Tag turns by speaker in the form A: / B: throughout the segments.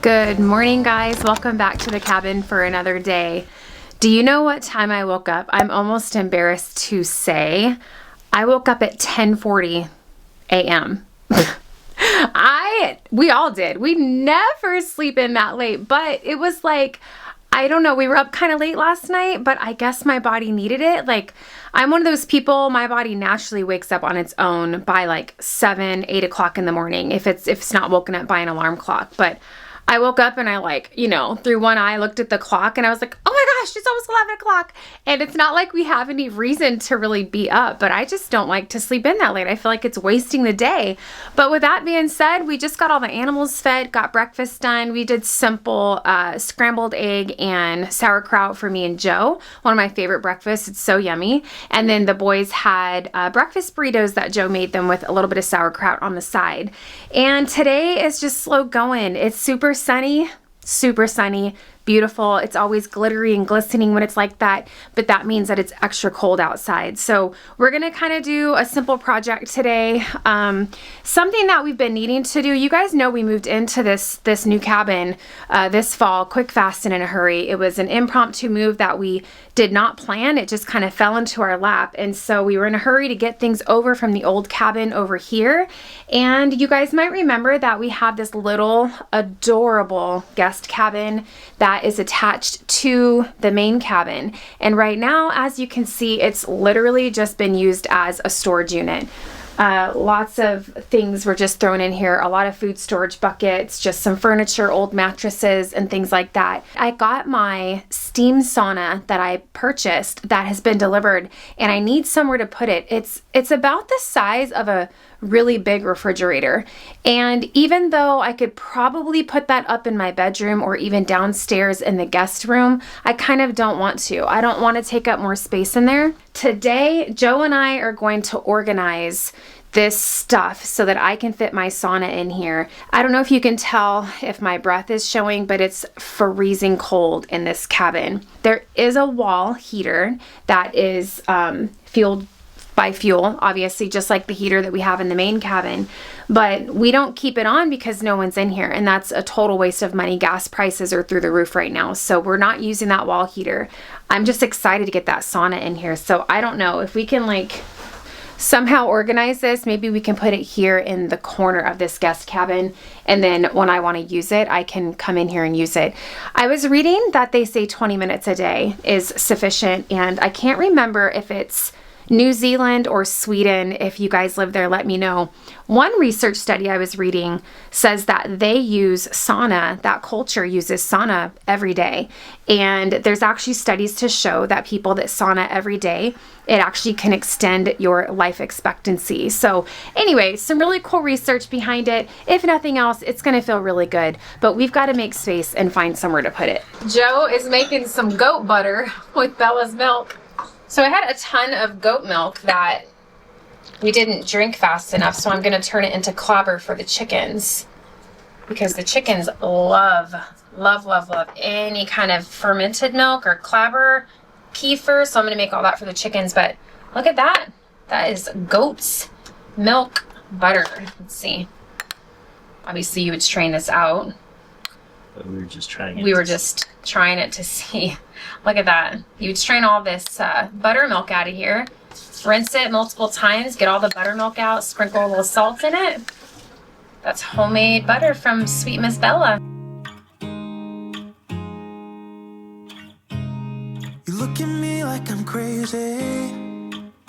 A: Good morning, guys. Welcome back to the cabin for another day. Do you know what time I woke up? I'm almost embarrassed to say. I woke up at 10:40 a.m. We all did. We never sleep in that late, but it was like, I don't know, we were up kind of late last night, but I guess my body needed it. Like, I'm one of those people, my body naturally wakes up on its own by like 7, 8 o'clock in the morning if it's not woken up by an alarm clock. But I woke up and I through one eye looked at the clock and I was like, oh my gosh, it's almost 11 o'clock. And it's not like we have any reason to really be up, but I just don't like to sleep in that late. I feel like it's wasting the day. But with that being said, we just got all the animals fed, got breakfast done. We did simple scrambled egg and sauerkraut for me and Joe. One of my favorite breakfasts. It's so yummy. And then the boys had breakfast burritos that Joe made them with a little bit of sauerkraut on the side. And today is just slow going. It's super sunny, beautiful. It's always glittery and glistening when it's like that, but that means that it's extra cold outside. So we're gonna kind of do a simple project today. Something that we've been needing to do. You guys know we moved into this new cabin this fall, quick, fast, and in a hurry. It was an impromptu move that we did not plan. It just kind of fell into our lap. And so we were in a hurry to get things over from the old cabin over here. And you guys might remember that we have this little adorable guest cabin that is attached to the main cabin. And right now, as you can see, it's literally just been used as a storage unit. Lots of things were just thrown in here, a lot of food storage buckets, just some furniture, old mattresses, and things like that. I got my steam sauna that I purchased that has been delivered, and I need somewhere to put it. It's about the size of a really big refrigerator. And even though I could probably put that up in my bedroom or even downstairs in the guest room, I kind of don't want to. I don't want to take up more space in there. Today, Joe and I are going to organize this stuff so that I can fit my sauna in here. I don't know if you can tell if my breath is showing, but it's freezing cold in this cabin. There is a wall heater that is fueled by fuel, obviously, just like the heater that we have in the main cabin, but we don't keep it on because no one's in here, and that's a total waste of money. Gas prices are through the roof right now, so we're not using that wall heater. I'm just excited to get that sauna in here, so I don't know if we can somehow organize this. Maybe we can put it here in the corner of this guest cabin, and then when I want to use it, I can come in here and use it. I was reading that they say 20 minutes a day is sufficient, and I can't remember if it's New Zealand or Sweden. If you guys live there, let me know. One research study I was reading says that they use sauna, that culture uses sauna every day. And there's actually studies to show that people that sauna every day, it actually can extend your life expectancy. So anyway, some really cool research behind it. If nothing else, it's gonna feel really good, but we've got to make space and find somewhere to put it. Joe is making some goat butter with Bella's milk. So I had a ton of goat milk that we didn't drink fast enough, so I'm going to turn it into clobber for the chickens because the chickens love any kind of fermented milk or clobber, kefir, so I'm going to make all that for the chickens. But look at that. That is goat's milk butter. Let's see. Obviously, you would strain this out.
B: But we were just trying it.
A: We were just trying it to see. Look at that. You would strain all this buttermilk out of here, rinse it multiple times, get all the buttermilk out, sprinkle a little salt in it. That's homemade butter from Sweet Miss Bella.
C: You look at me like I'm crazy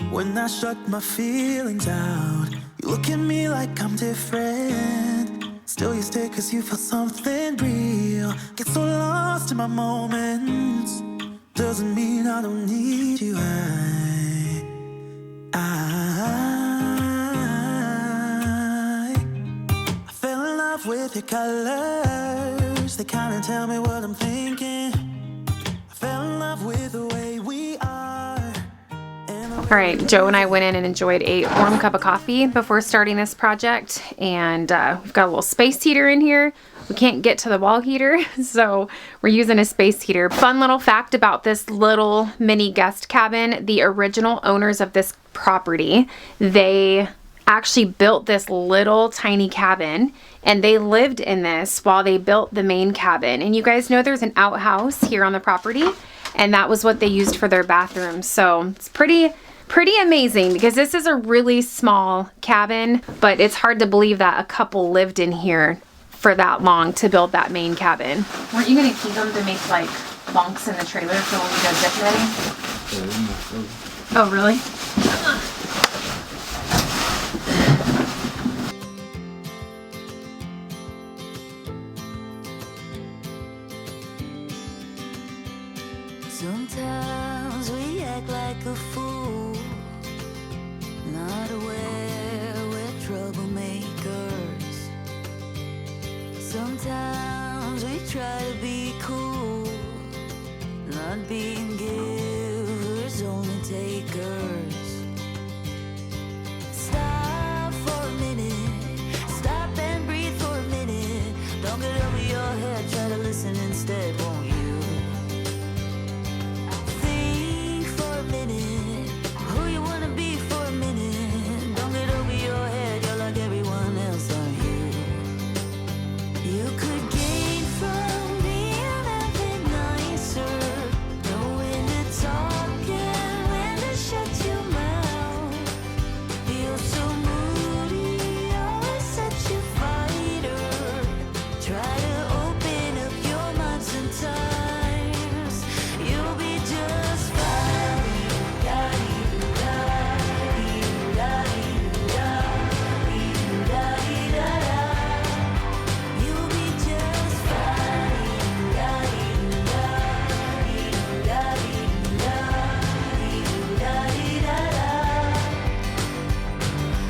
C: when I shut my feelings out. You look at me like I'm different. Still you stay cause you feel something real. Get so lost in my moments. Doesn't mean I don't need you. I fell in love with your colors. They kinda tell me what I'm thinking. I fell in love with the way we are.
A: All right, Joe and I went in and enjoyed a warm cup of coffee before starting this project, and we've got a little space heater in here. We can't get to the wall heater, so we're using a space heater. Fun little fact about this little mini guest cabin, the original owners of this property, they actually built this little tiny cabin, and they lived in this while they built the main cabin. And you guys know there's an outhouse here on the property, and that was what they used for their bathroom. So it's pretty amazing, because this is a really small cabin, but it's hard to believe that a couple lived in here for that long to build that main cabin. Weren't you gonna keep them to make like bunks in the trailer for when we go zip netting? Oh, really?
C: Sometimes we act like a fool, not aware we're troublemakers. Sometimes we try to be cool, not being givers, only takers. Stop for a minute, stop and breathe for a minute. Don't get over your head, try to listen instead, won't you? Think for a minute, who you wanna be for a minute. Don't get over your head, you're like everyone else, aren't you? You could gain from being a bit nicer, know when to talk and when to shut your mouth. You're so moody, always such a fighter. Try to open up your mind sometimes, you'll be just fine. You'll be just fine.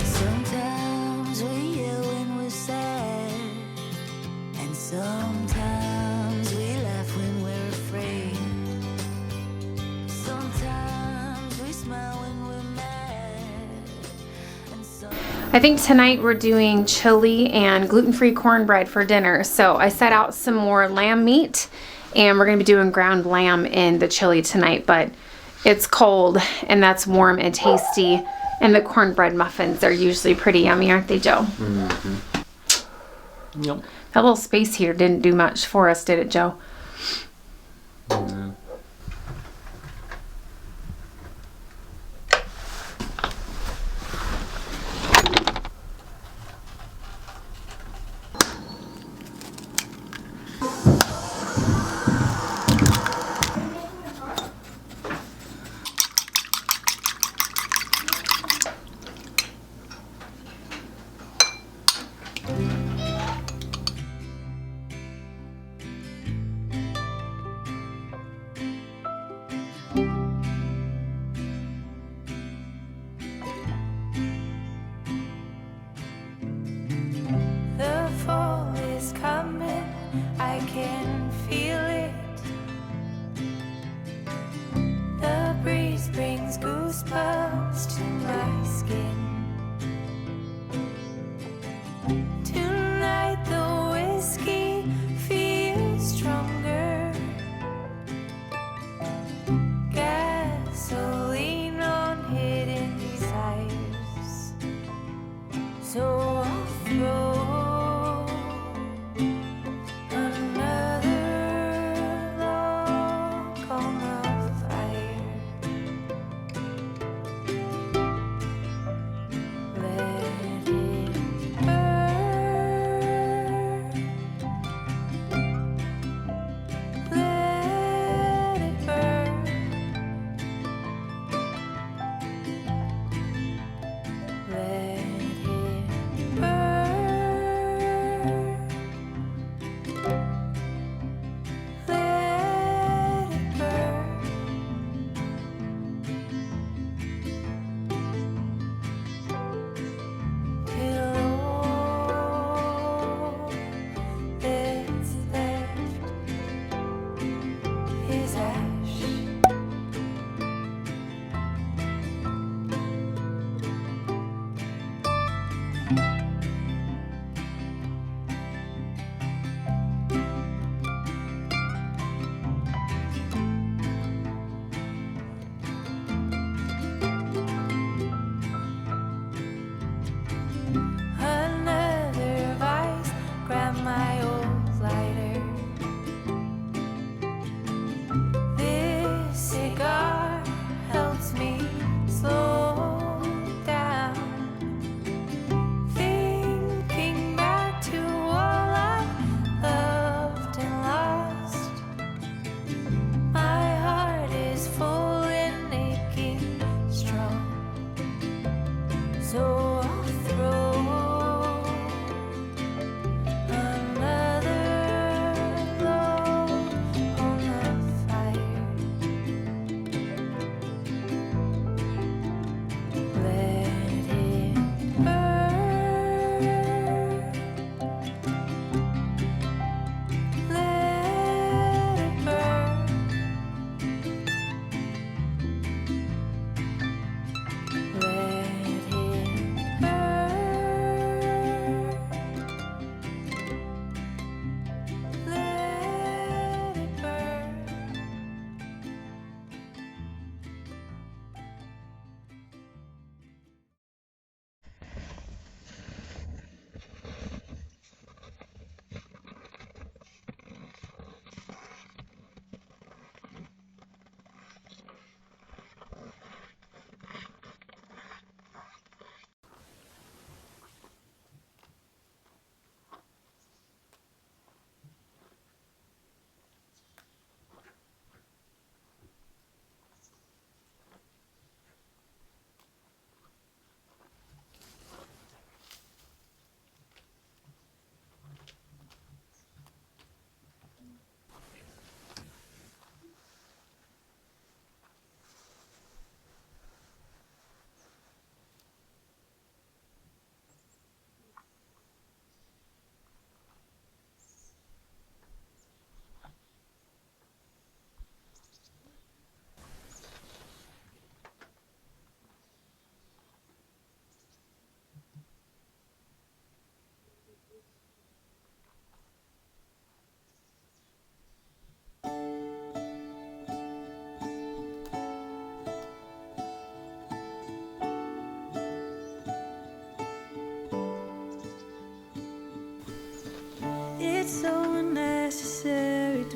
C: Sometimes we yell when we're sad, and sometimes we laugh when we're afraid. Sometimes we smile when we're mad, and
A: I think tonight we're doing chili and gluten-free cornbread for dinner. So I set out some more lamb meat, and we're gonna be doing ground lamb in the chili tonight, but it's cold and that's warm and tasty. And the cornbread muffins are usually pretty yummy, aren't they, Joe?
B: Yep.
A: That little space here didn't do much for us, did it, Joe?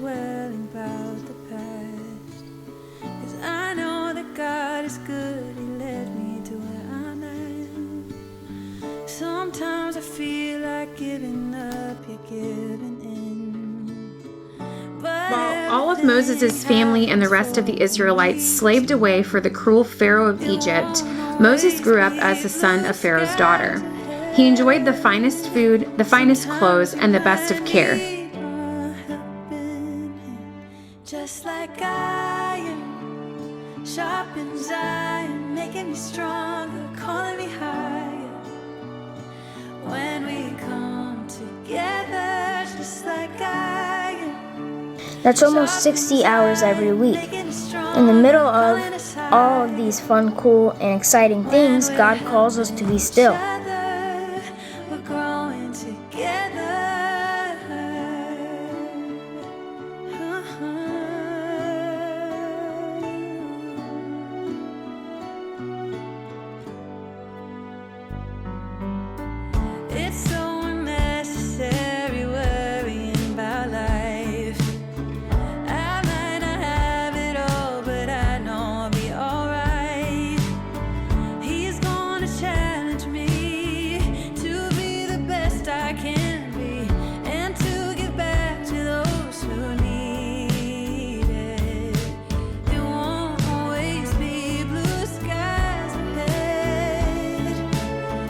C: dwelling about the past. 'Cause I know that God is good, He led me to where I'm at. Sometimes I feel like giving up, you're giving in.
A: While all of Moses' family and the rest of the Israelites slaved away for the cruel Pharaoh of Egypt, Moses grew up as the son of Pharaoh's daughter. He enjoyed the finest food, the finest clothes, and the best of care.
C: Just like iron, sharpens iron, making me stronger, calling me higher. When we come together, just like iron.
D: That's almost 60 hours every week. In the middle of all of these fun, cool, and exciting things, God calls us to be still.
C: We're growing together. It's so unnecessary worrying about life. I might not have it all, but I know I'll be alright. He's gonna challenge me to be the best I can be, and to give back to those who need it. It won't always be blue skies ahead.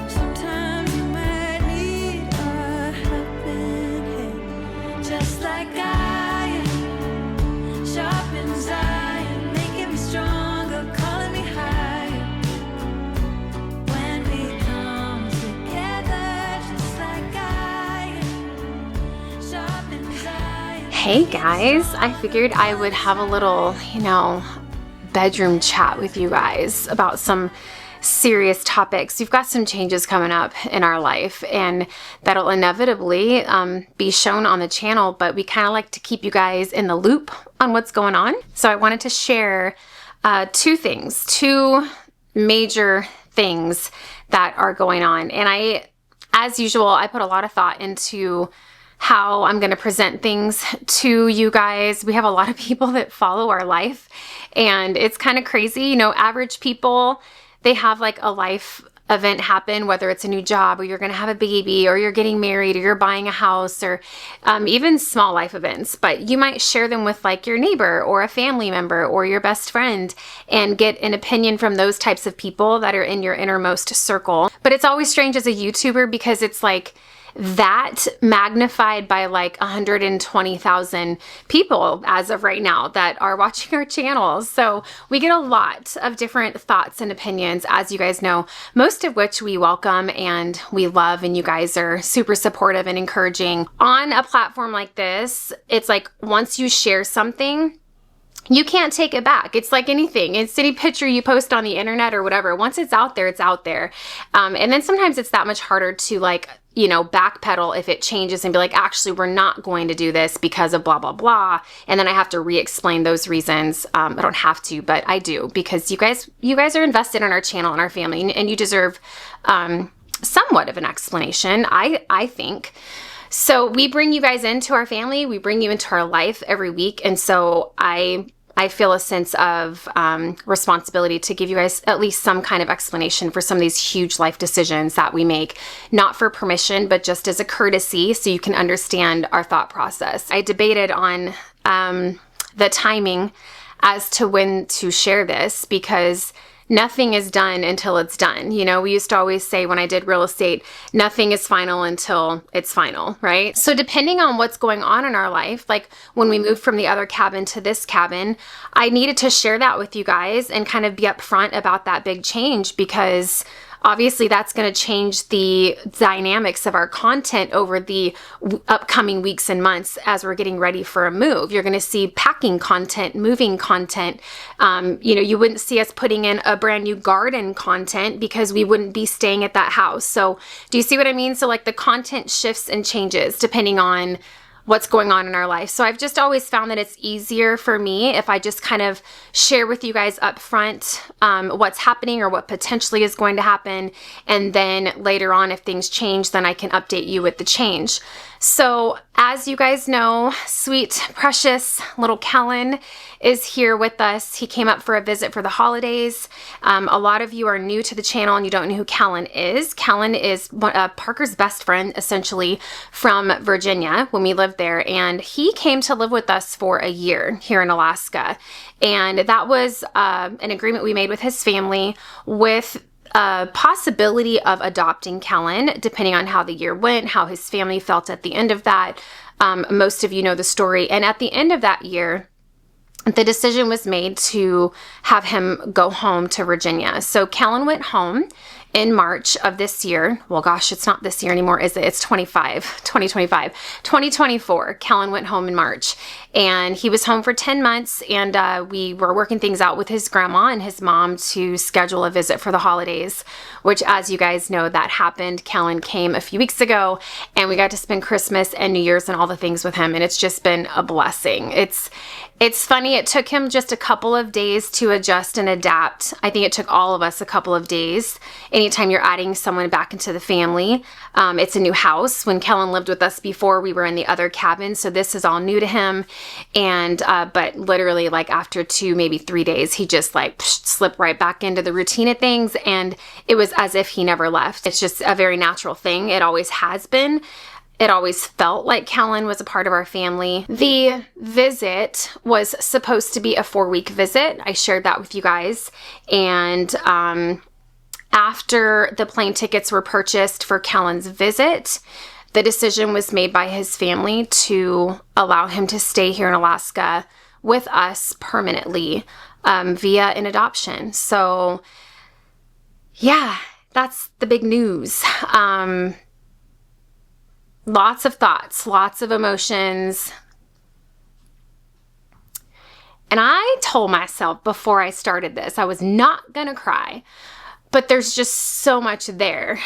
C: Sometimes you might need a helping hand. Just like iron, sharpens iron, making me stronger, calling me higher. When we come together, just like iron, sharpens iron.
A: Hey guys, I figured I would have a little, bedroom chat with you guys about some serious topics. We've got some changes coming up in our life, and that'll inevitably be shown on the channel, but we kind of like to keep you guys in the loop on what's going on. So I wanted to share two major things that are going on. And as usual, I put a lot of thought into how I'm going to present things to you guys. We have a lot of people that follow our life, and it's kind of crazy. Average people, they have like a life event happen, whether it's a new job, or you're going to have a baby, or you're getting married, or you're buying a house, or even small life events. But you might share them with like your neighbor or a family member or your best friend and get an opinion from those types of people that are in your innermost circle. But it's always strange as a YouTuber because it's like that magnified by like 120,000 people as of right now that are watching our channels. So we get a lot of different thoughts and opinions, as you guys know, most of which we welcome and we love, and you guys are super supportive and encouraging. On a platform like this, it's like once you share something, you can't take it back. It's like anything. It's any picture you post on the internet or whatever. Once it's out there, it's out there. And then sometimes it's that much harder to backpedal if it changes and be like, actually, we're not going to do this because of blah, blah, blah. And then I have to re-explain those reasons. I don't have to, but I do, because you guys are invested in our channel and our family, and you deserve somewhat of an explanation, I think. So we bring you guys into our family. We bring you into our life every week. And so I feel a sense of responsibility to give you guys at least some kind of explanation for some of these huge life decisions that we make, not for permission, but just as a courtesy so you can understand our thought process. I debated on the timing as to when to share this, because nothing is done until it's done. We used to always say when I did real estate, nothing is final until it's final, right? So depending on what's going on in our life, like when we moved from the other cabin to this cabin, I needed to share that with you guys and kind of be upfront about that big change, because obviously that's going to change the dynamics of our content over the upcoming weeks and months as we're getting ready for a move. You're going to see packing content, moving content. You wouldn't see us putting in a brand new garden content because we wouldn't be staying at that house. So do you see what I mean? So like the content shifts and changes depending on what's going on in our life. So I've just always found that it's easier for me if I just kind of share with you guys up front what's happening or what potentially is going to happen. And then later on, if things change, then I can update you with the change. So as you guys know, sweet, precious little Kellen is here with us. He came up for a visit for the holidays. A lot of you are new to the channel and you don't know who Kellen is. Kellen is Parker's best friend, essentially, from Virginia when we lived there. And he came to live with us for a year here in Alaska. And that was an agreement we made with his family with a possibility of adopting Kellen, depending on how the year went, how his family felt at the end of that. Most of you know the story. And at the end of that year, the decision was made to have him go home to Virginia. So Kellen went home in March of this year. Well, gosh, it's not this year anymore, is it? It's 2024. Kellen went home in March, and he was home for 10 months, and we were working things out with his grandma and his mom to schedule a visit for the holidays, which, as you guys know, that happened. Kellen came a few weeks ago, and we got to spend Christmas and New Year's and all the things with him, and it's just been a blessing. It's funny, it took him just a couple of days to adjust and adapt. I think it took all of us a couple of days. Anytime you're adding someone back into the family, it's a new house. When Kellen lived with us before, we were in the other cabin, so this is all new to him. And but literally, like after 2, maybe 3 days, he just slipped right back into the routine of things, and it was as if he never left. It's just a very natural thing. It always has been. It always felt like Kellen was a part of our family. The visit was supposed to be a 4-week visit. I shared that with you guys. And after the plane tickets were purchased for Kellen's visit, the decision was made by his family to allow him to stay here in Alaska with us permanently via an adoption. So yeah, that's the big news. Lots of thoughts, lots of emotions. And I told myself before I started this, I was not gonna cry, but there's just so much there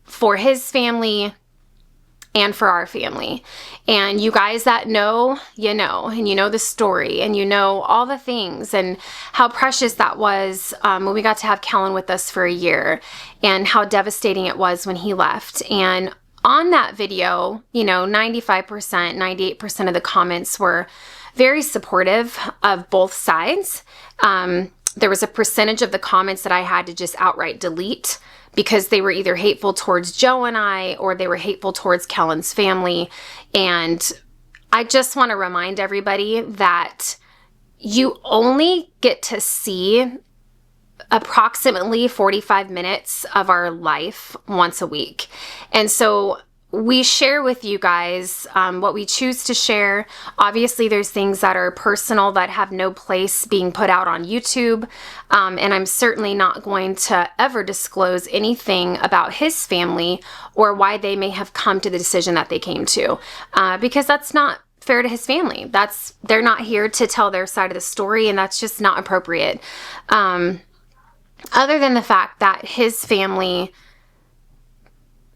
A: for his family and for our family. And you guys that know, and you know the story, and you know all the things, and how precious that was when we got to have Kellen with us for a year, and how devastating it was when he left. And on that video, 95%, 98% of the comments were very supportive of both sides. There was a percentage of the comments that I had to just outright delete because they were either hateful towards Joe and I, or they were hateful towards Kellen's family. And I just want to remind everybody that you only get to see approximately 45 minutes of our life once a week. And so we share with you guys what we choose to share. Obviously, there's things that are personal that have no place being put out on YouTube. And I'm certainly not going to ever disclose anything about his family or why they may have come to the decision that they came to, because that's not fair to his family. They're not here to tell their side of the story, and that's just not appropriate. Other than the fact that his family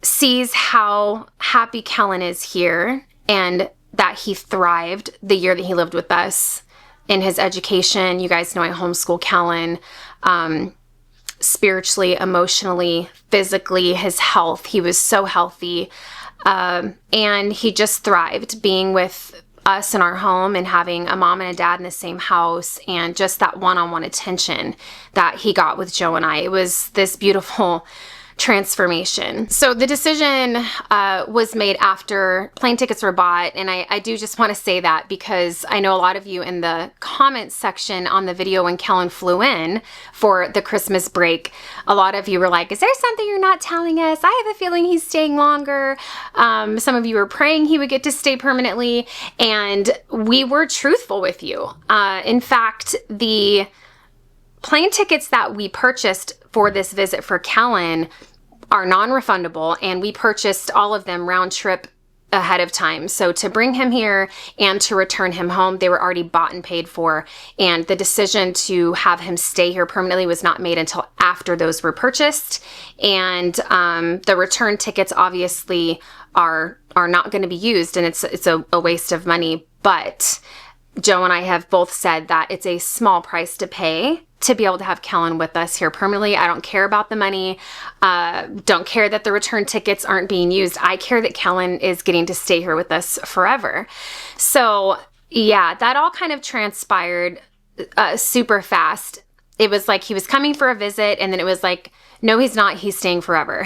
A: sees how happy Kellen is here and that he thrived the year that he lived with us in his education. You guys know I homeschool Kellen. Spiritually, emotionally, physically, his health. He was so healthy. And he just thrived being with us in our home and having a mom and a dad in the same house, and just that one-on-one attention that he got with Joe and I. It was this beautiful transformation. So the decision was made after plane tickets were bought, and I do just want to say that because I know a lot of you in the comments section on the video when Kellen flew in for the Christmas break, a lot of you were like, is there something you're not telling us? I have a feeling he's staying longer. Some of you were praying he would get to stay permanently, and we were truthful with you. In fact, the plane tickets that we purchased for this visit for Kellen are non-refundable, and we purchased all of them round trip ahead of time. So to bring him here and to return him home, they were already bought and paid for. And the decision to have him stay here permanently was not made until after those were purchased. And the return tickets obviously are not going to be used, and it's a waste of money. But Joe and I have both said that it's a small price to pay to be able to have Kellen with us here permanently. I don't care about the money. Don't care that the return tickets aren't being used. I care that Kellen is getting to stay here with us forever. So yeah, that all kind of transpired super fast. It was like he was coming for a visit, and then it was like, no, he's not. He's staying forever.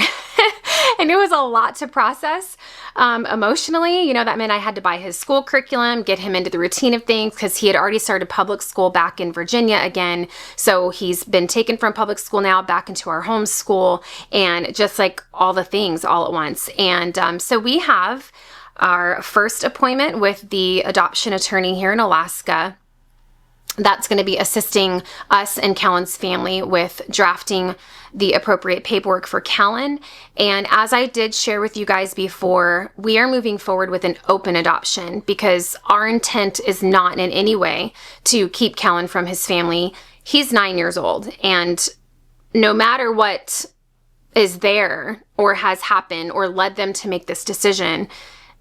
A: And it was a lot to process emotionally. You know, that meant I had to buy his school curriculum, get him into the routine of things, because he had already started public school back in Virginia again. So he's been taken from public school now back into our home school, and just like all the things all at once. And so we have our first appointment with the adoption attorney here in Alaska. That's going to be assisting us and Kellen's family with drafting the appropriate paperwork for Kellen. And as I did share with you guys before, we are moving forward with an open adoption because our intent is not in any way to keep Kellen from his family. He's 9 years old, and no matter what is there or has happened or led them to make this decision,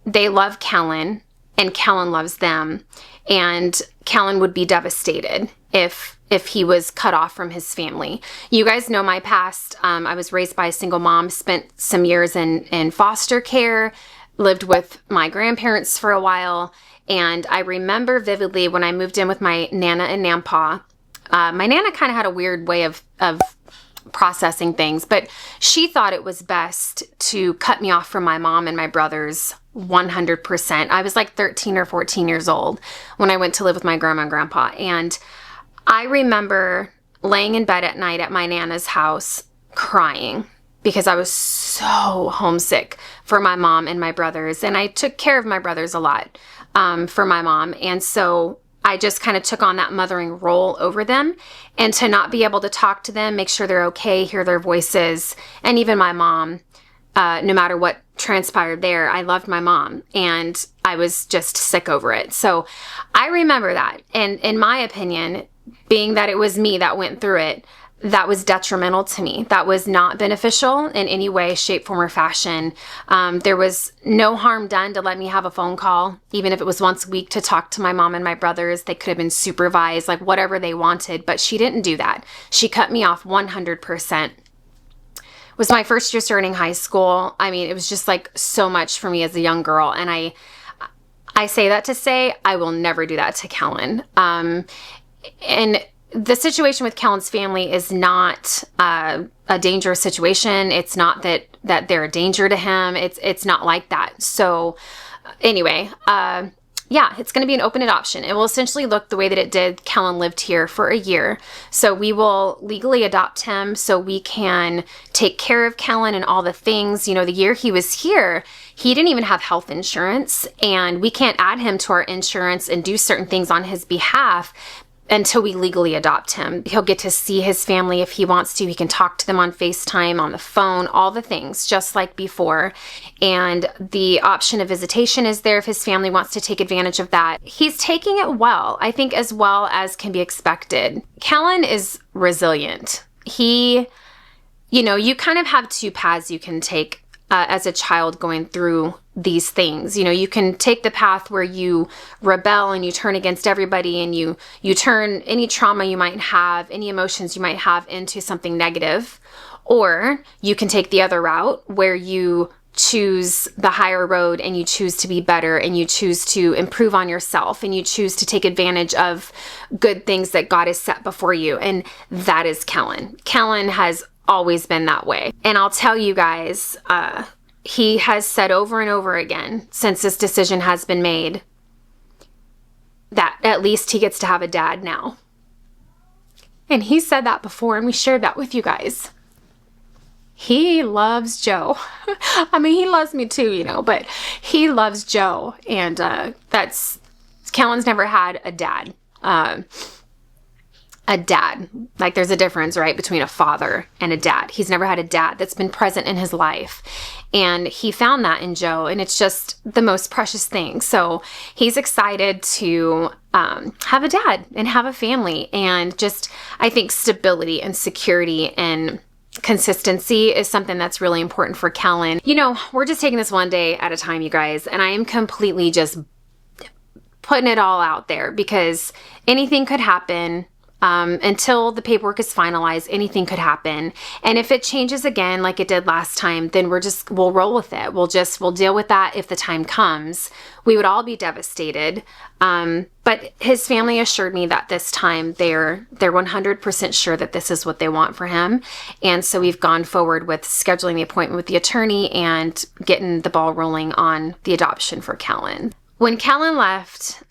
A: they love Kellen and Kellen loves them. And Kellen would be devastated if he was cut off from his family. You guys know my past. I was raised by a single mom, spent some years in foster care, lived with my grandparents for a while. And I remember vividly when I moved in with my Nana and Nampa. My Nana kind of had a weird way of processing things, but she thought it was best to cut me off from my mom and my brothers 100%. I was like 13 or 14 years old when I went to live with my grandma and grandpa. And I remember laying in bed at night at my Nana's house crying because I was so homesick for my mom and my brothers. And I took care of my brothers a lot for my mom. And so I just kind of took on that mothering role over them, and to not be able to talk to them, make sure they're okay, hear their voices, and even my mom, no matter what transpired there, I loved my mom, and I was just sick over it. So I remember that. And in my opinion, being that it was me that went through it, that was detrimental to me. That was not beneficial in any way, shape, form, or fashion. There was no harm done to let me have a phone call, even if it was once a week, to talk to my mom and my brothers. They could have been supervised, like whatever they wanted, but she didn't do that. She cut me off 100%. It was my first year starting high school. I mean, it was just like so much for me as a young girl. And I say that to say I will never do that to Kellen. And the situation with Kellen's family is not a dangerous situation. It's not that they're a danger to him. It's not like that. So anyway, yeah, it's going to be an open adoption. It will essentially look the way that it did. Kellen lived here for a year. So we will legally adopt him so we can take care of Kellen and all the things. You know, the year he was here, he didn't even have health insurance, and we can't add him to our insurance and do certain things on his behalf until we legally adopt him. He'll get to see his family if he wants to. He can talk to them on FaceTime, on the phone, all the things, just like before. And the option of visitation is there if his family wants to take advantage of that. He's taking it well, I think, as well as can be expected. Kellen is resilient. He, you know, you kind of have two paths you can take as a child going through these things. You know, you can take the path where you rebel and you turn against everybody, and you turn any trauma you might have, any emotions you might have, into something negative. Or you can take the other route where you choose the higher road and you choose to be better and you choose to improve on yourself and you choose to take advantage of good things that God has set before you. And that is Kellen. Kellen has always been that way. And I'll tell you guys, he has said over and over again since this decision has been made that at least he gets to have a dad now. And he said that before, and we shared that with you guys. He loves Joe. I mean, he loves me too, you know, but he loves Joe. And Kellen's never had a dad. Like there's a difference, right, between a father and a dad. He's never had a dad that's been present in his life. And he found that in Joe, and it's just the most precious thing. So he's excited to have a dad and have a family, and just, I think, stability and security and consistency is something that's really important for Kellen. You know, we're just taking this one day at a time, you guys, and I am completely just putting it all out there because anything could happen. until the paperwork is finalized. Anything could happen. And if it changes again, like it did last time, then we'll roll with it. We'll deal with that if the time comes. We would all be devastated. But his family assured me that this time they're 100% sure that this is what they want for him. And so we've gone forward with scheduling the appointment with the attorney and getting the ball rolling on the adoption for Kellen. When Kellen left,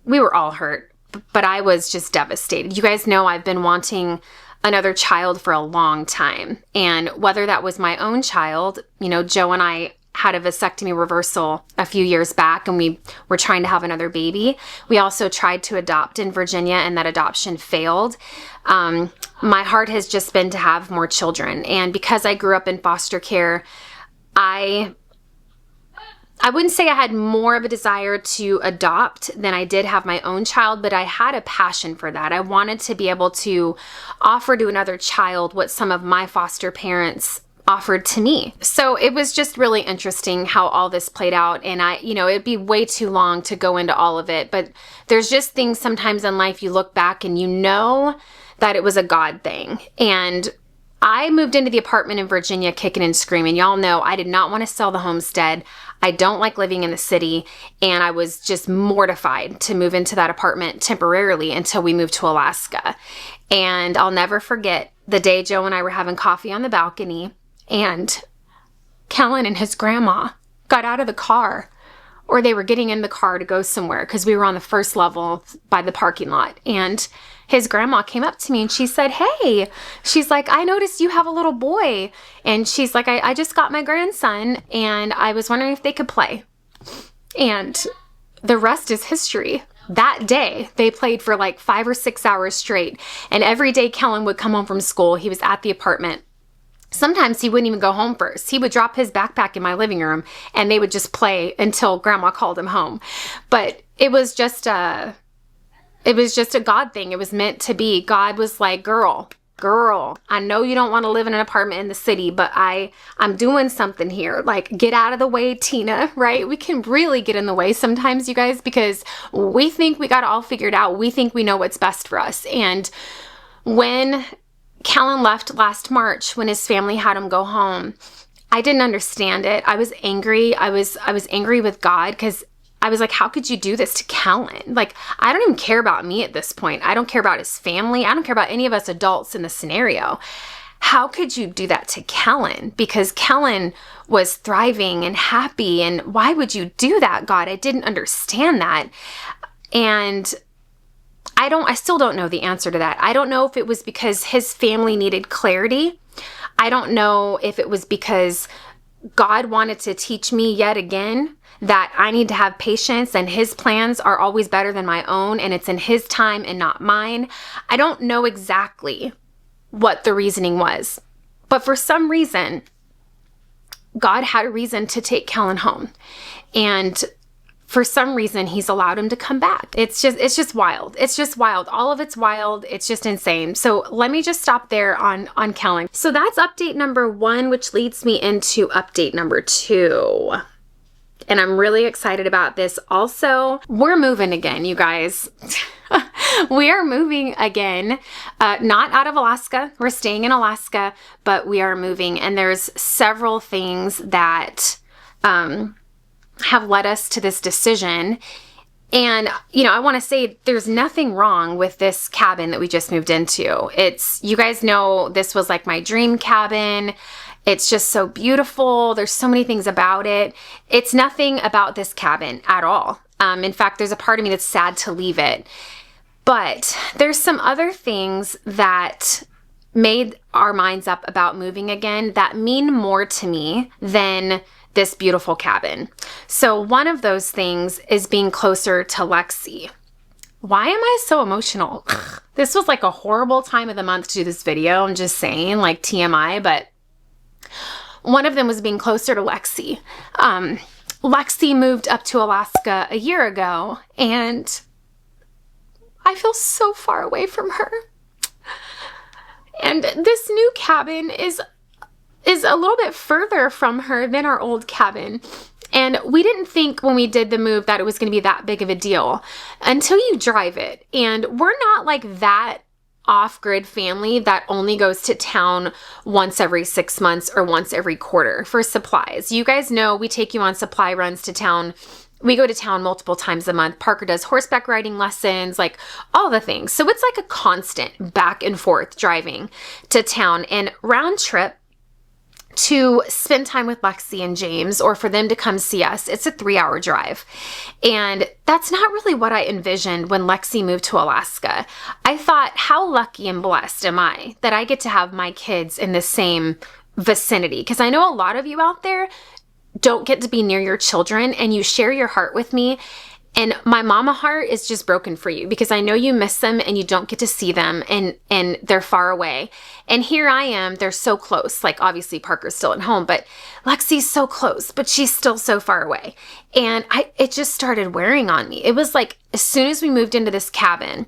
A: we were all hurt, but I was just devastated. You guys know I've been wanting another child for a long time. And whether that was my own child, Joe and I had a vasectomy reversal a few years back and we were trying to have another baby. We also tried to adopt in Virginia and that adoption failed. My heart has just been to have more children. And because I grew up in foster care, I wouldn't say I had more of a desire to adopt than I did have my own child, but I had a passion for that. I wanted to be able to offer to another child what some of my foster parents offered to me. So it was just really interesting how all this played out. And it'd be way too long to go into all of it, but there's just things sometimes in life you look back and you know that it was a God thing. And I moved into the apartment in Virginia kicking and screaming. Y'all know I did not want to sell the homestead. I don't like living in the city, and I was just mortified to move into that apartment temporarily until we moved to Alaska. And I'll never forget the day Joe and I were having coffee on the balcony, and Kellen and his grandma got out of the car, or they were getting in the car to go somewhere because we were on the first level by the parking lot. And his grandma came up to me and she said, "Hey," she's like, "I noticed you have a little boy." And she's like, I just got my grandson and I was wondering if they could play. And the rest is history. That day, they played for like 5 or 6 hours straight. And every day Kellen would come home from school, he was at the apartment. Sometimes he wouldn't even go home first. He would drop his backpack in my living room and they would just play until grandma called him home. But it was just a God thing. It was meant to be. God was like, girl, I know you don't want to live in an apartment in the city, but I'm doing something here. Like, get out of the way, Tina, right? We can really get in the way sometimes, you guys, because we think we got it all figured out. We think we know what's best for us. And when Kellen left last March, when his family had him go home, I didn't understand it. I was angry. I was angry with God because I was like, how could you do this to Kellen? Like, I don't even care about me at this point. I don't care about his family. I don't care about any of us adults in the scenario. How could you do that to Kellen? Because Kellen was thriving and happy. And why would you do that, God? I didn't understand that. And I still don't know the answer to that. I don't know if it was because his family needed clarity. I don't know if it was because God wanted to teach me yet again that I need to have patience and his plans are always better than my own and it's in his time and not mine. I don't know exactly what the reasoning was, but for some reason, God had a reason to take Kellen home. And for some reason, he's allowed him to come back. It's just wild. It's just wild. All of it's wild. It's just insane. So let me just stop there on Kellen. So that's update number 1, which leads me into update number 2. And I'm really excited about this. Also, we're moving again, you guys. We are moving again, not out of Alaska. We're staying in Alaska, but we are moving. And there's several things that have led us to this decision. And, I want to say there's nothing wrong with this cabin that we just moved into. You guys know this was like my dream cabin. It's just so beautiful. There's so many things about it. It's nothing about this cabin at all. In fact, there's a part of me that's sad to leave it. But there's some other things that made our minds up about moving again that mean more to me than this beautiful cabin. So one of those things is being closer to Lexi. Why am I so emotional? This was like a horrible time of the month to do this video. I'm just saying, like TMI, but one of them was being closer to Lexi. Lexi moved up to Alaska a year ago, and I feel so far away from her. And this new cabin is a little bit further from her than our old cabin. And we didn't think when we did the move that it was going to be that big of a deal until you drive it. And we're not like that off-grid family that only goes to town once every 6 months or once every quarter for supplies. You guys know we take you on supply runs to town. We go to town multiple times a month. Parker does horseback riding lessons, like all the things. So it's like a constant back and forth driving to town, and round trip to spend time with Lexi and James, or for them to come see us. It's a 3-hour drive. And that's not really what I envisioned when Lexi moved to Alaska. I thought, how lucky and blessed am I that I get to have my kids in the same vicinity? Because I know a lot of you out there don't get to be near your children, and you share your heart with me. And my mama heart is just broken for you because I know you miss them and you don't get to see them, and they're far away. And here I am, they're so close. Like obviously Parker's still at home, but Lexi's so close, but she's still so far away. And it just started wearing on me. It was like, as soon as we moved into this cabin,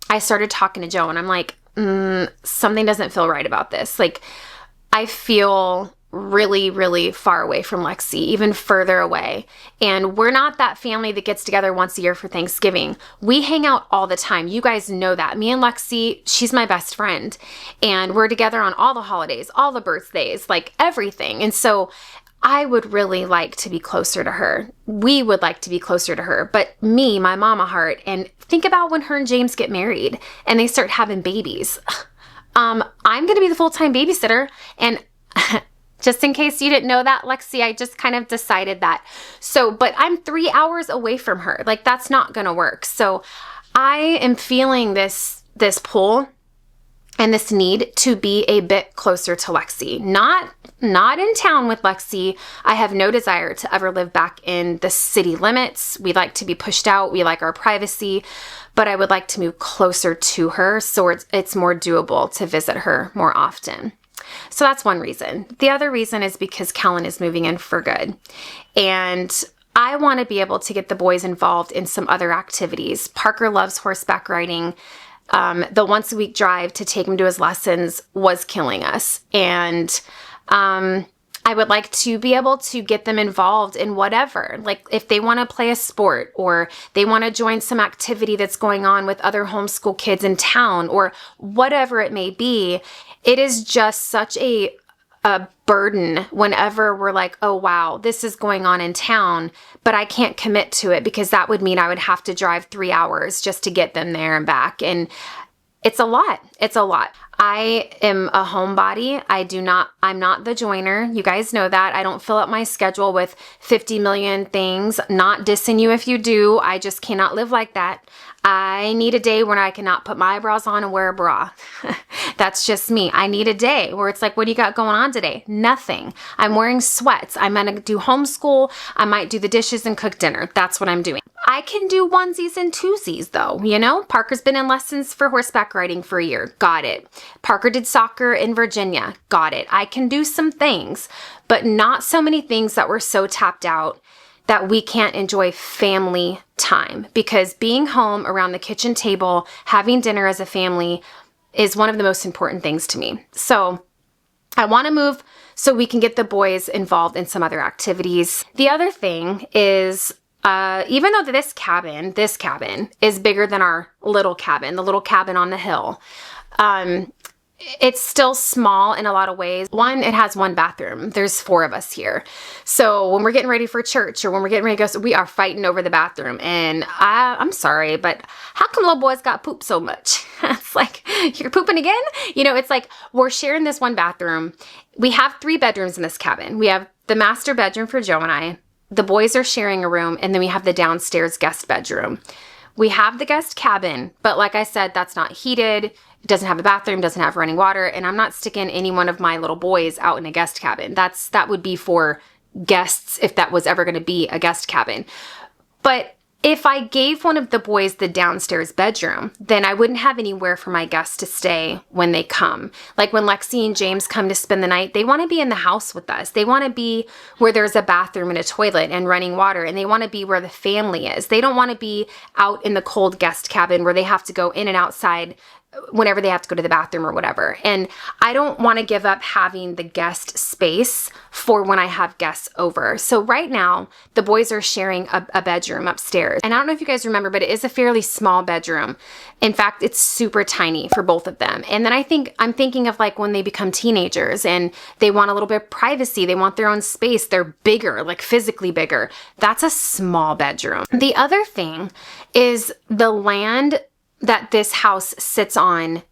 A: I started talking to Joe, and I'm like, something doesn't feel right about this. Like I feel really, really far away from Lexi, even further away. And we're not that family that gets together once a year for Thanksgiving. We hang out all the time. You guys know that. Me and Lexi, she's my best friend. And we're together on all the holidays, all the birthdays, like everything. And so I would really like to be closer to her. We would like to be closer to her. But me, my mama heart, and think about when her and James get married and they start having babies. I'm going to be the full-time babysitter. And just in case you didn't know that, Lexi, I just kind of decided that. So, but I'm 3 hours away from her. Like that's not going to work. So I am feeling this pull and this need to be a bit closer to Lexi. Not in town with Lexi. I have no desire to ever live back in the city limits. We like to be pushed out. We like our privacy, but I would like to move closer to her so it's more doable to visit her more often. So that's one reason. The other reason is because Kellen is moving in for good. And I want to be able to get the boys involved in some other activities. Parker loves horseback riding. The once a week drive to take him to his lessons was killing us. And I would like to be able to get them involved in whatever. Like if they want to play a sport, or they want to join some activity that's going on with other homeschool kids in town, or whatever it may be. It is just such a burden whenever we're like, oh, wow, this is going on in town, but I can't commit to it because that would mean I would have to drive 3 hours just to get them there and back. And it's a lot. It's a lot. I am a homebody. I'm not the joiner. You guys know that. I don't fill up my schedule with 50 million things. Not dissing you if you do. I just cannot live like that. I need a day when I cannot put my eyebrows on and wear a bra. That's just me. I need a day where it's like, what do you got going on today? Nothing. I'm wearing sweats. I'm going to do homeschool. I might do the dishes and cook dinner. That's what I'm doing. I can do onesies and twosies though, you know? Parker's been in lessons for horseback riding for a year. Got it. Parker did soccer in Virginia. Got it. I can do some things, but not so many things that we're so tapped out that we can't enjoy family time, because being home around the kitchen table, having dinner as a family is one of the most important things to me. So I want to move so we can get the boys involved in some other activities. The other thing is, even though this cabin is bigger than our little cabin, the little cabin on the hill, it's still small in a lot of ways. One, it has one bathroom. There's 4 of us here. So when we're getting ready for church or when we're getting ready to go, we are fighting over the bathroom. And I'm sorry, but how come little boys got poop so much? It's like, you're pooping again? You know, it's like we're sharing this one bathroom. We have 3 bedrooms in this cabin. We have the master bedroom for Joe and I. The boys are sharing a room. And then we have the downstairs guest bedroom. We have the guest cabin, but like I said, that's not heated. It doesn't have a bathroom, doesn't have running water, and I'm not sticking any one of my little boys out in a guest cabin. That would be for guests if that was ever going to be a guest cabin. But if I gave one of the boys the downstairs bedroom, then I wouldn't have anywhere for my guests to stay when they come. Like when Lexi and James come to spend the night, they want to be in the house with us. They want to be where there's a bathroom and a toilet and running water, and they want to be where the family is. They don't want to be out in the cold guest cabin where they have to go in and outside whenever they have to go to the bathroom or whatever. And I don't want to give up having the guest space for when I have guests over. So right now, the boys are sharing a bedroom upstairs. And I don't know if you guys remember, but it is a fairly small bedroom. In fact, it's super tiny for both of them. And then I'm thinking of like when they become teenagers and they want a little bit of privacy, they want their own space, they're bigger, like physically bigger. That's a small bedroom. The other thing is the land that this house sits on.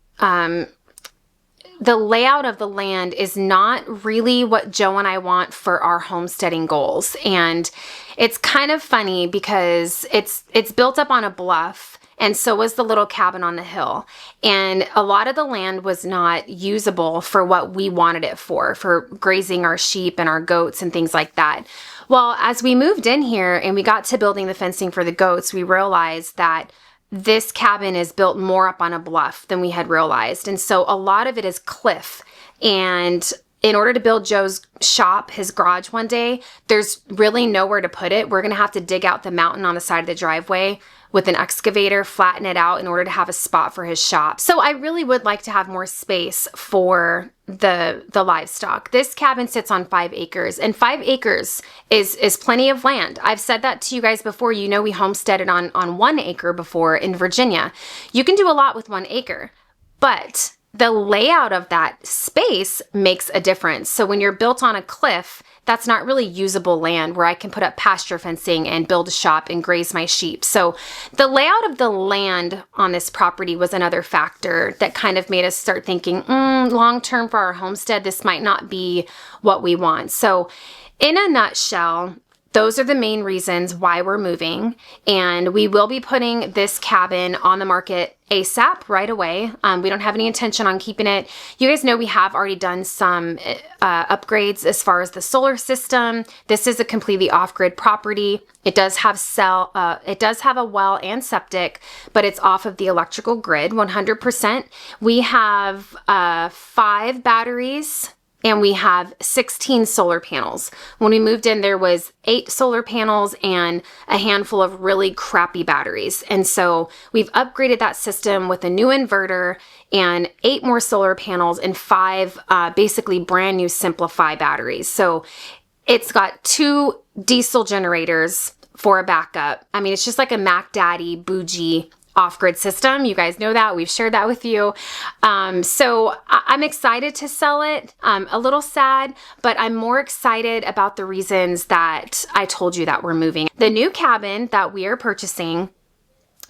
A: The layout of the land is not really what Joe and I want for our homesteading goals. And it's kind of funny because it's built up on a bluff, and so was the little cabin on the hill. And a lot of the land was not usable for what we wanted it for grazing our sheep and our goats and things like that. Well, as we moved in here and we got to building the fencing for the goats, we realized that this cabin is built more up on a bluff than we had realized. And so a lot of it is cliff. And in order to build Joe's shop, his garage one day, there's really nowhere to put it. We're going to have to dig out the mountain on the side of the driveway with an excavator, flatten it out in order to have a spot for his shop. So I really would like to have more space for the livestock. This cabin sits on 5 acres, and 5 acres is plenty of land. I've said that to you guys before. You know, we homesteaded on 1 acre before in Virginia. You can do a lot with 1 acre, but the layout of that space makes a difference. So when you're built on a cliff, that's not really usable land where I can put up pasture fencing and build a shop and graze my sheep. So the layout of the land on this property was another factor that kind of made us start thinking, long term for our homestead, this might not be what we want. So in a nutshell, those are the main reasons why we're moving, and we will be putting this cabin on the market ASAP right away. We don't have any intention on keeping it. You guys know we have already done some upgrades as far as the solar system. This is a completely off-grid property. It does have a well and septic, but it's off of the electrical grid 100%. We have 5 batteries. And we have 16 solar panels. When we moved in, there was 8 solar panels and a handful of really crappy batteries. And so we've upgraded that system with a new inverter and 8 more solar panels and 5 basically brand new Simplify batteries. So it's got 2 diesel generators for a backup. I mean, it's just like a Mac Daddy bougie off-grid system. You guys know that. We've shared that with you. So I'm excited to sell it. A little sad, but I'm more excited about the reasons that I told you that we're moving. The new cabin that we are purchasing,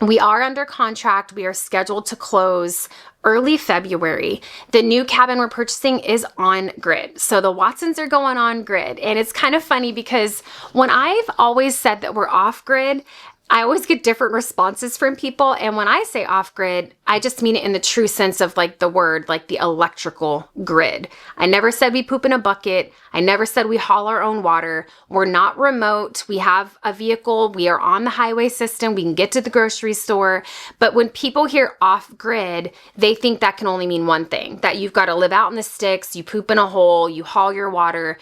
A: we are under contract. We are scheduled to close early February. The new cabin we're purchasing is on grid. So the Watsons are going on grid. And it's kind of funny because when I've always said that we're off grid, I always get different responses from people. And when I say off grid, I just mean it in the true sense of like the word, like the electrical grid. I never said we poop in a bucket. I never said we haul our own water. We're not remote. We have a vehicle. We are on the highway system. We can get to the grocery store. But when people hear off grid, they think that can only mean one thing, that you've got to live out in the sticks, you poop in a hole, you haul your water.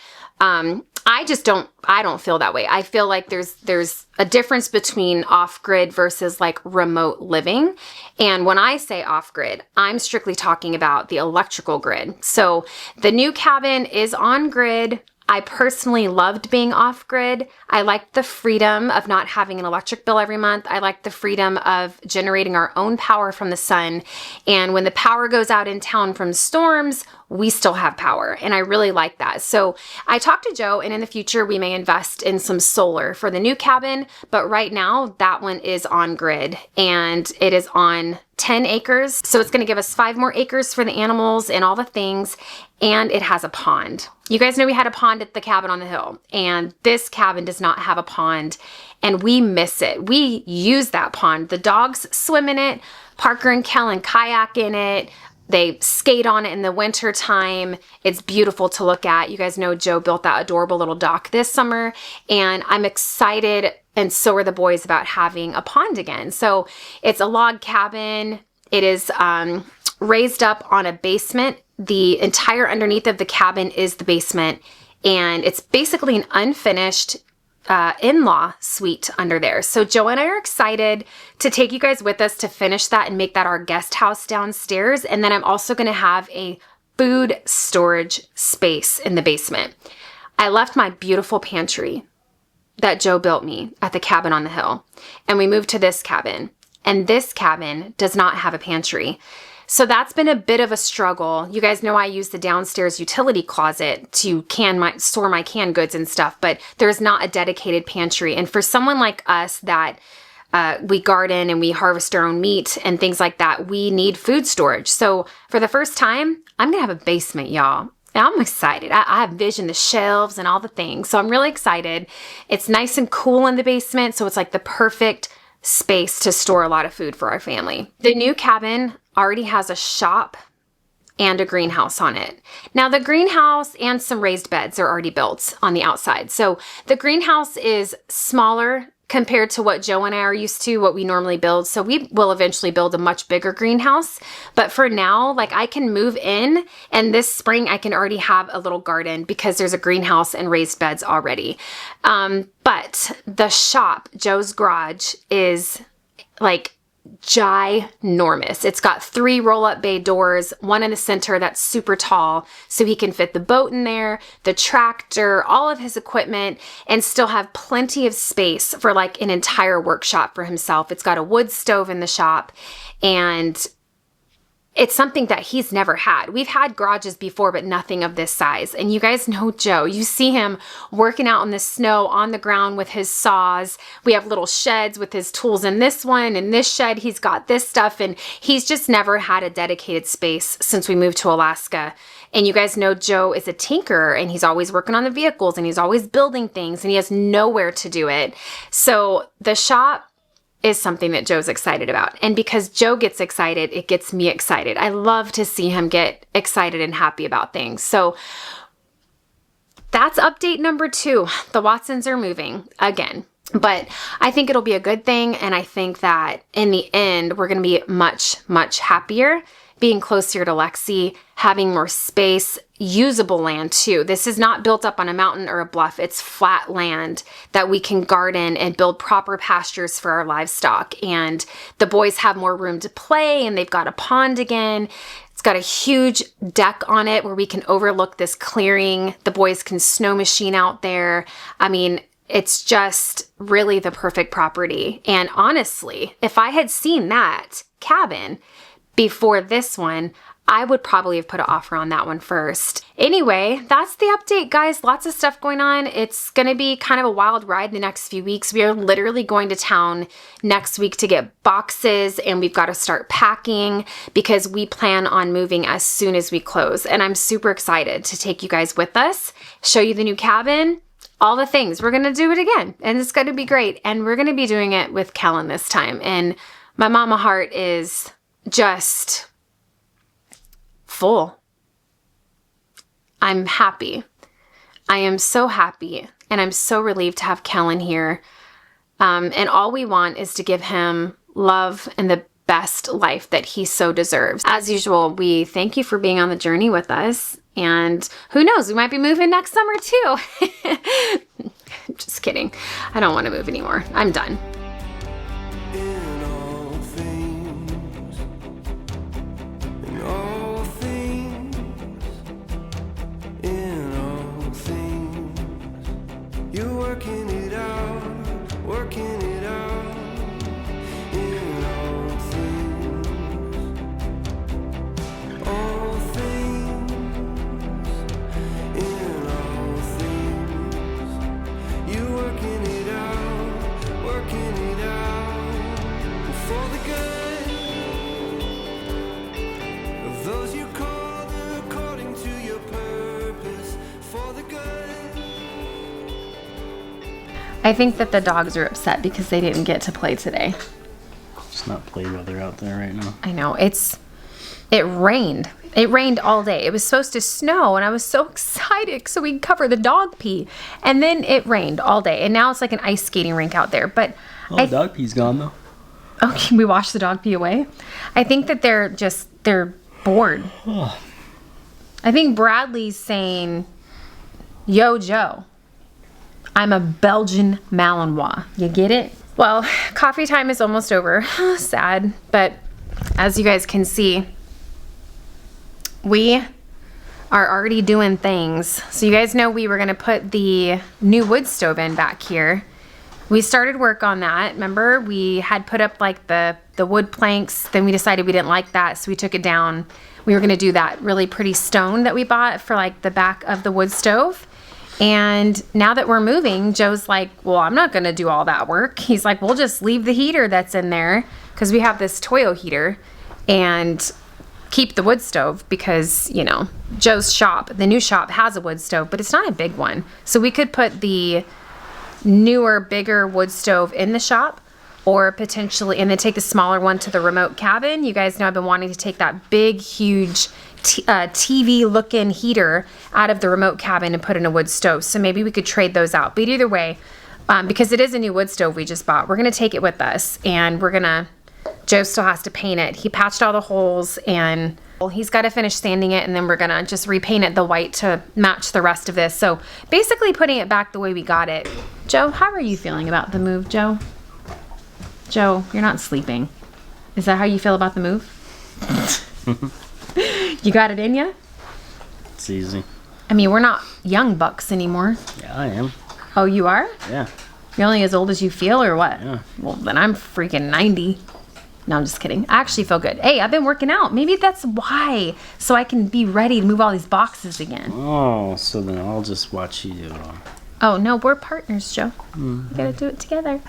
A: I don't feel that way. I feel like there's a difference between off-grid versus like remote living. And when I say off-grid, I'm strictly talking about the electrical grid. So the new cabin is on grid. I personally loved being off-grid. I liked the freedom of not having an electric bill every month. I liked the freedom of generating our own power from the sun. And when the power goes out in town from storms, we still have power. And I really like that. So I talked to Joe, and in the future, we may invest in some solar for the new cabin. But right now, that one is on grid, and it is on 10 acres. So it's going to give us 5 more acres for the animals and all the things. And it has a pond. You guys know we had a pond at the cabin on the hill, and this cabin does not have a pond, and we miss it. We use that pond. The dogs swim in it. Parker and Kellen kayak in it. They skate on it in the winter time. It's beautiful to look at. You guys know Joe built that adorable little dock this summer, and I'm excited, and so are the boys, about having a pond again. So it's a log cabin. It is raised up on a basement. The entire underneath of the cabin is the basement, and it's basically an unfinished in-law suite under there. So Joe and I are excited to take you guys with us to finish that and make that our guest house downstairs. And then I'm also going to have a food storage space in the basement. I left my beautiful pantry that Joe built me at the cabin on the hill, and we moved to this cabin. And this cabin does not have a pantry. So that's been a bit of a struggle. You guys know I use the downstairs utility closet to store my canned goods and stuff, but there's not a dedicated pantry. And for someone like us that we garden and we harvest our own meat and things like that, we need food storage. So for the first time, I'm gonna have a basement, y'all. And I'm excited. I have vision, the shelves and all the things. So I'm really excited. It's nice and cool in the basement. So it's like the perfect space to store a lot of food for our family. The new cabin already has a shop and a greenhouse on it. Now the greenhouse and some raised beds are already built on the outside. So the greenhouse is smaller compared to what Joe and I are used to, what we normally build. So we will eventually build a much bigger greenhouse. But for now, like I can move in, and this spring I can already have a little garden because there's a greenhouse and raised beds already. But the shop, Joe's garage, is like ginormous. It's got 3 roll-up bay doors, one in the center that's super tall, so he can fit the boat in there, the tractor, all of his equipment, and still have plenty of space for like an entire workshop for himself. It's got a wood stove in the shop, and it's something that he's never had. We've had garages before, but nothing of this size. And you guys know Joe. You see him working out in the snow on the ground with his saws. We have little sheds with his tools in this one. In this shed, he's got this stuff. And he's just never had a dedicated space since we moved to Alaska. And you guys know Joe is a tinkerer, and he's always working on the vehicles, and he's always building things, and he has nowhere to do it. So the shop is something that Joe's excited about. And because Joe gets excited, it gets me excited. I love to see him get excited and happy about things. So that's update number 2. The Watsons are moving again. But I think it'll be a good thing. And I think that in the end, we're going to be much, much happier being closer to Lexi, having more space, usable land too. This is not built up on a mountain or a bluff. It's flat land that we can garden and build proper pastures for our livestock. And the boys have more room to play, and they've got a pond again. It's got a huge deck on it where we can overlook this clearing. The boys can snow machine out there. I mean, it's just really the perfect property. And honestly, if I had seen that cabin before this one, I would probably have put an offer on that one first. Anyway, that's the update, guys. Lots of stuff going on. It's going to be kind of a wild ride the next few weeks. We are literally going to town next week to get boxes, and we've got to start packing because we plan on moving as soon as we close. And I'm super excited to take you guys with us, show you the new cabin, all the things. We're going to do it again, and it's going to be great. And we're going to be doing it with Kellen this time. And my mama heart is just full. I'm happy. I am so happy, and I'm so relieved to have Kellen here. And all we want is to give him love and the best life that he so deserves. As usual, we thank you for being on the journey with us. And who knows, we might be moving next summer too. Just kidding. I don't want to move anymore. I'm done.
C: Working it out, in all things, in all things. You working it out, for the good of those you called according to your purpose, for the good.
A: I think that the dogs are upset because they didn't get to play today.
B: It's not play weather out there right now.
A: I know. It rained. It rained all day. It was supposed to snow, and I was so excited so we could cover the dog pee. And then it rained all day, and now it's like an ice skating rink out there. But
B: the dog pee's gone though.
A: Okay, we washed the dog pee away. I think that they're bored.
B: Oh.
A: I think Bradley's saying, "Yo, Joe." I'm a Belgian Malinois. You get it? Well, coffee time is almost over. Sad, but as you guys can see, we are already doing things. So you guys know we were gonna put the new wood stove in back here. We started work on that. Remember, we had put up like the wood planks, then we decided we didn't like that, so we took it down. We were gonna do that really pretty stone that we bought for like the back of the wood stove. And now that we're moving, Joe's like, well, I'm not gonna do all that work. He's like, we'll just leave the heater that's in there, because we have this Toyo heater, and keep the wood stove, because, you know, Joe's shop, the new shop, has a wood stove, but it's not a big one. So we could put the newer, bigger wood stove in the shop, or potentially, and then take the smaller one to the remote cabin. You guys know I've been wanting to take that big, huge TV looking heater out of the remote cabin and put in a wood stove. So maybe we could trade those out. But either way, because it is a new wood stove we just bought, we're gonna take it with us, and Joe still has to paint it. He patched all the holes, and he's got to finish sanding it, and then we're gonna just repaint it the white to match the rest of this. So basically putting it back the way we got it. Joe, how are you feeling about the move, Joe? Joe, you're not sleeping. Is that how you feel about the move? You got it in ya?
B: It's easy.
A: I mean, we're not young bucks anymore.
B: Yeah, I am.
A: Oh, you are?
B: Yeah.
A: You're only as old as you feel, or what?
B: Yeah.
A: Well, then I'm freaking 90. No, I'm just kidding. I actually feel good. Hey, I've been working out. Maybe that's why. So I can be ready to move all these boxes again.
B: Oh, so then I'll just watch you do it all.
A: Oh, no, we're partners, Joe.
B: Mm-hmm.
A: We gotta do it together.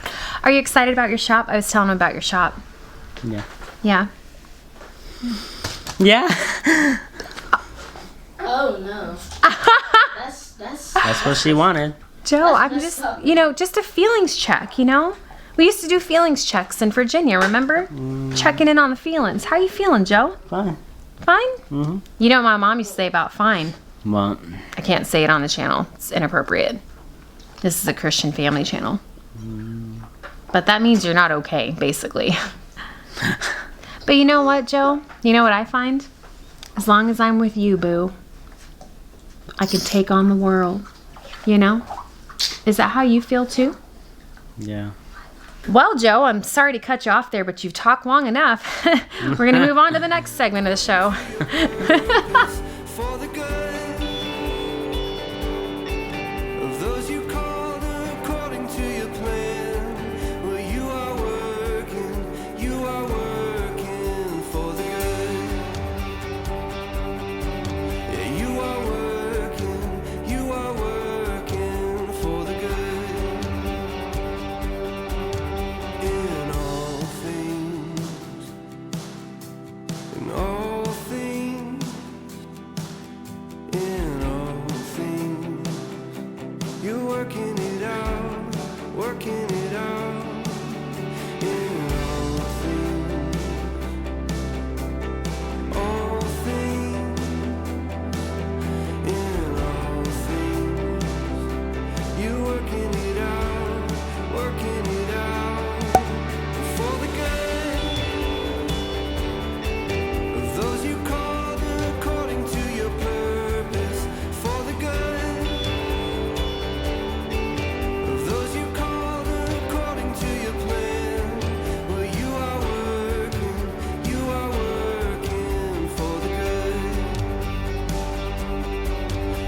A: Are you excited about your shop? I was telling him about your shop.
B: Yeah.
A: Yeah.
B: Yeah.
E: Oh no. That's
B: That's what she wanted.
A: Joe, I'm
E: That's
A: just,
E: up.
A: just a feelings check, We used to do feelings checks in Virginia, remember? Checking in on the feelings. How you feeling, Joe?
B: Fine.
A: Fine?
B: Mm-hmm.
A: You know what my mom used to say about fine?
B: What?
A: I can't say it on the channel. It's inappropriate. This is a Christian family channel. But that means you're not okay, basically. But you know what, Joe? You know what I find? As long as I'm with you, boo, I could take on the world. Is that how you feel too?
B: Yeah.
A: Well, Joe, I'm sorry to cut you off there, but you've talked long enough. We're going to move on to the next segment of the show.
C: For the good of those you called according to your plan. Well, you are working for the good. Yeah, you are working for the good. In all things, in all things. In all things, you're working it out, working it out. In all things, all things. In all things, you're working it out, working it out. For the good of those you called according to your purpose. For the good of those you called according to your plan. Well, you are working for the good.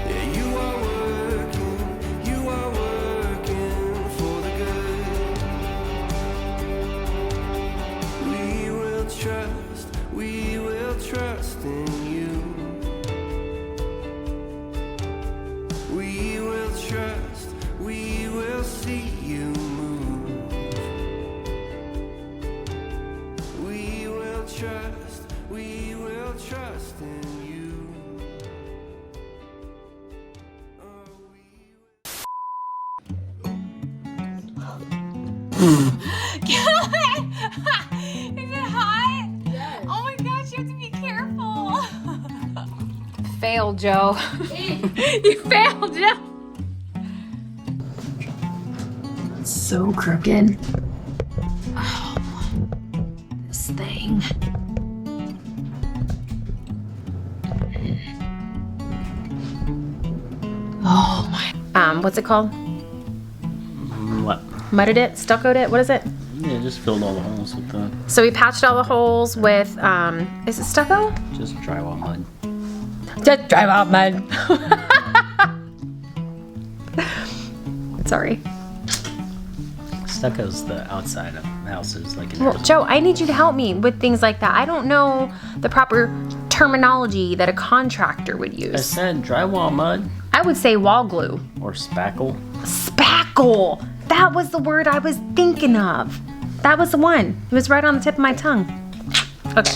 C: Yeah, you are working for the good. We will trust in you. We will trust, we will see you move. We will trust in you. Oh,
A: Kellen! Is it hot? Yes. Oh my gosh, you have to be careful. Failed, Joe. You failed, Joe. It's so crooked. Oh, this thing. Oh my. What's it called? mudded it, stuccoed it. What is it?
B: Yeah, just filled all the holes with the
A: So we patched all the holes with, is it stucco?
B: just drywall mud.
A: Just drywall mud. Sorry.
B: Stucco's the outside of houses, like in
A: Well, Joe, I need you to help me with things like that. I don't know the proper terminology that a contractor would
B: I
A: use.
B: said drywall mud
A: I would say wall glue.
B: or spackle.
A: Spackle. That was the word I was thinking of. That was the one. It was right on the tip of my tongue. Okay.